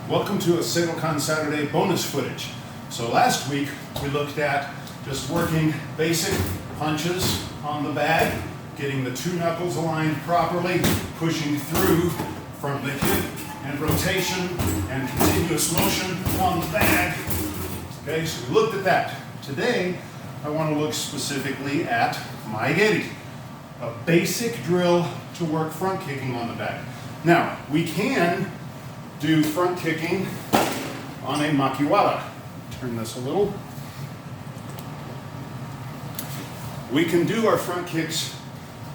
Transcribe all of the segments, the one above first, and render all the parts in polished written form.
Welcome to a Seidokan Saturday bonus footage. So last week we looked at just working basic punches on the bag, getting the two knuckles aligned properly, pushing through from the hip and rotation and continuous motion on the bag. Okay, so we looked at that. Today I want to look specifically at my geri, a basic drill to work front kicking on the bag. Now, we can do front kicking on a makiwara. Turn this a little. We can do our front kicks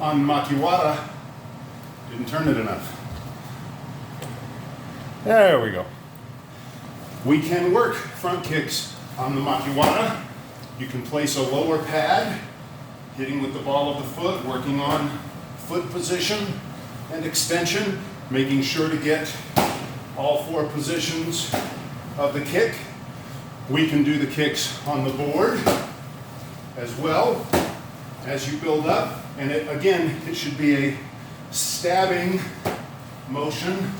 on makiwara. Didn't turn it enough. There we go. We can work front kicks on the makiwara. You can place a lower pad, hitting with the ball of the foot, working on foot position and extension, making sure to get all four positions of the kick. We can do the kicks on the board as well as you build up. And it should be a stabbing motion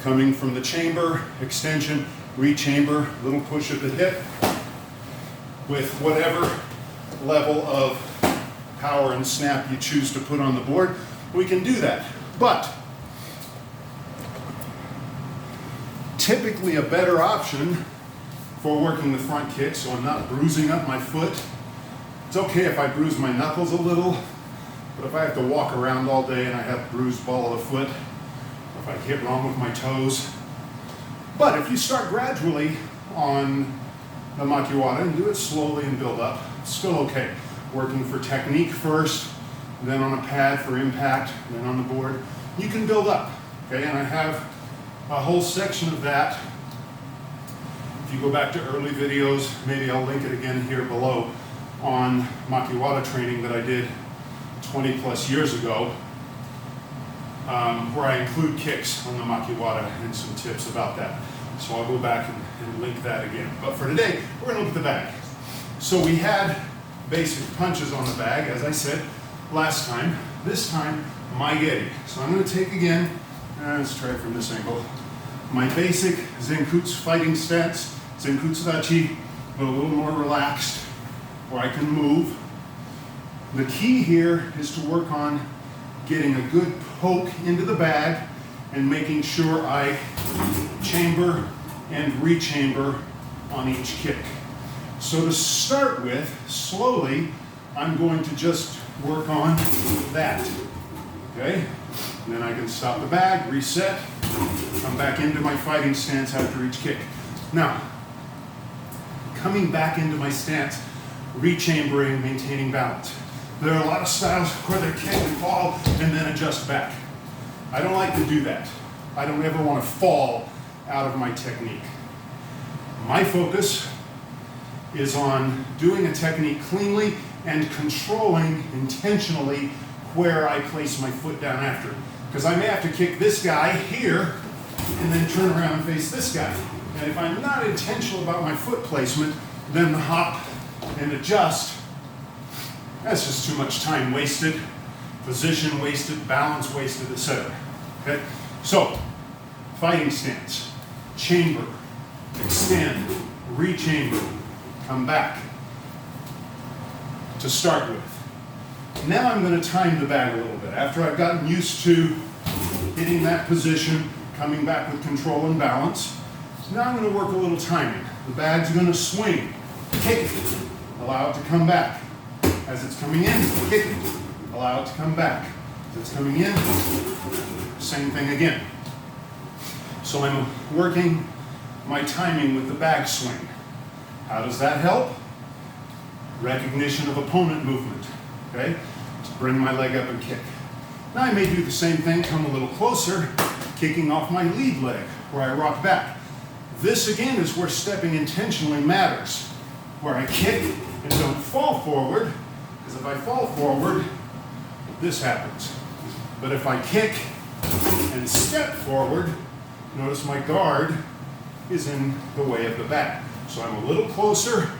coming from the chamber, extension, rechamber, little push of the hip with whatever level of power and snap you choose to put on the board. We can do that. But typically a better option for working the front kick, so I'm not bruising up my foot. It's okay if I bruise my knuckles a little, but if I have to walk around all day and I have bruised ball of the foot, or if I hit wrong with my toes. But if you start gradually on the makiwara and do it slowly and build up, it's still okay. Working for technique first, then on a pad for impact, then on the board. You can build up, okay? And I have a whole section of that. If you go back to early videos, maybe I'll link it again here below, on makiwara training that I did 20 plus years ago, where I include kicks on the makiwara and some tips about that. So I'll go back and link that again. But for today, we're gonna look at the bag. So we had basic punches on the bag, as I said last time. This time, my geri. So I'm gonna take again, let's try it from this angle, my basic Zenkutsu fighting stance, Zenkutsu dachi, but a little more relaxed, where I can move. The key here is to work on getting a good poke into the bag and making sure I chamber and rechamber on each kick. So to start with, slowly, I'm going to just work on that, okay? And then I can stop the bag, reset, come back into my fighting stance after each kick. Now, coming back into my stance, rechambering, maintaining balance. There are a lot of styles where they kick and fall and then adjust back. I don't like to do that. I don't ever want to fall out of my technique. My focus is on doing a technique cleanly and controlling intentionally where I place my foot down after. Because I may have to kick this guy here and then turn around and face this guy. And if I'm not intentional about my foot placement, then the hop and adjust, that's just too much time wasted, position wasted, balance wasted, etc. Okay? So, fighting stance, chamber, extend, rechamber, come back to start with. Now I'm going to time the bag a little bit. After I've gotten used to hitting that position, coming back with control and balance, so now I'm going to work a little timing. The bag's going to swing, kick it, allow it to come back. As it's coming in, kick it, allow it to come back. As it's coming in, same thing again. So I'm working my timing with the bag swing. How does that help? Recognition of opponent movement, okay? To bring my leg up and kick. Now I may do the same thing, come a little closer, kicking off my lead leg, where I rock back. This again is where stepping intentionally matters, where I kick and don't fall forward, because if I fall forward, this happens. But if I kick and step forward, notice my guard is in the way of the back. So I'm a little closer.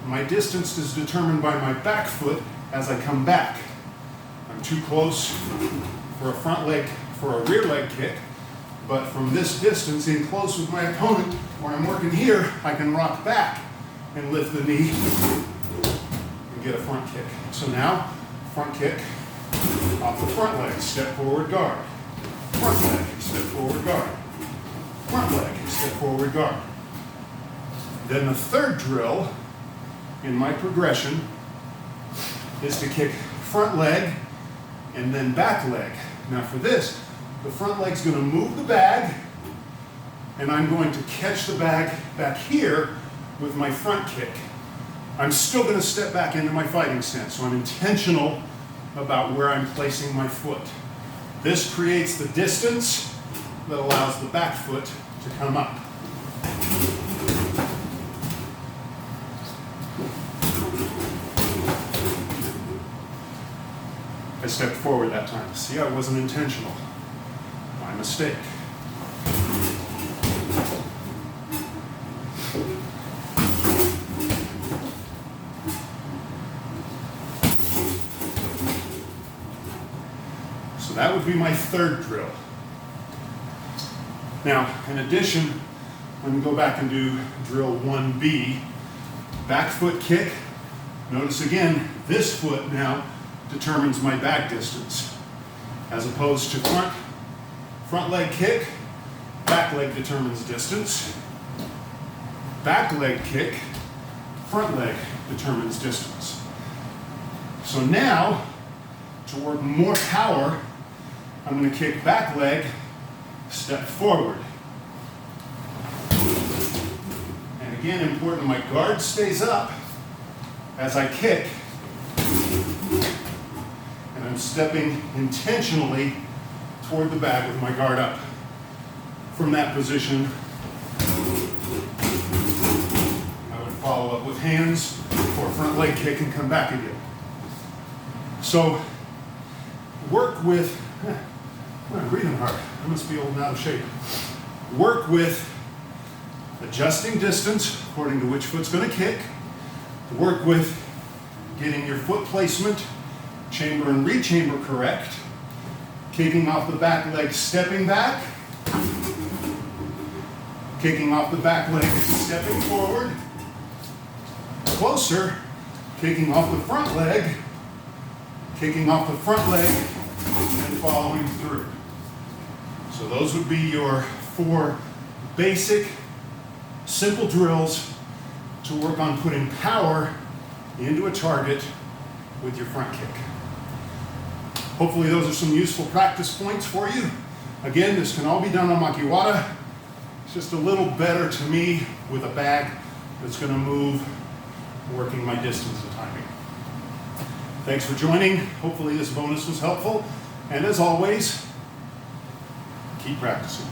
My distance is determined by my back foot as I come back. I'm too close for a front leg, for a rear leg kick. But from this distance, in close with my opponent, where I'm working here, I can rock back and lift the knee and get a front kick. So now, front kick off the front leg, step forward guard. Front leg, step forward guard. Front leg, step forward guard. Then the third drill in my progression is to kick front leg and then back leg. Now for this, the front leg's going to move the bag, and I'm going to catch the bag back here with my front kick. I'm still going to step back into my fighting stance, so I'm intentional about where I'm placing my foot. This creates the distance that allows the back foot to come up. I stepped forward that time. See, I wasn't intentional. My mistake. So that would be my third drill. Now, in addition, when we go back and do drill 1B, back foot kick. Notice again, this foot now determines my back distance, as opposed to front leg kick, back leg determines distance. Back leg kick, front leg determines distance. So now, to work more power, I'm going to kick back leg, step forward. And again, important, my guard stays up as I kick. And I'm stepping intentionally toward the bag with my guard up. From that position, I would follow up with hands for a front leg kick and come back again. So, work with, I'm breathing hard. I must be old and out of shape. Work with adjusting distance according to which foot's going to kick. Work with getting your foot placement, chamber and rechamber correct. Kicking off the back leg, stepping back. Kicking off the back leg, stepping forward. Closer, kicking off the front leg. Kicking off the front leg and following through. So those would be your 4 basic, simple drills to work on putting power into a target with your front kick. Hopefully those are some useful practice points for you. Again, this can all be done on makiwara. It's just a little better to me with a bag that's going to move, working my distance and timing. Thanks for joining. Hopefully this bonus was helpful. And as always, keep practicing.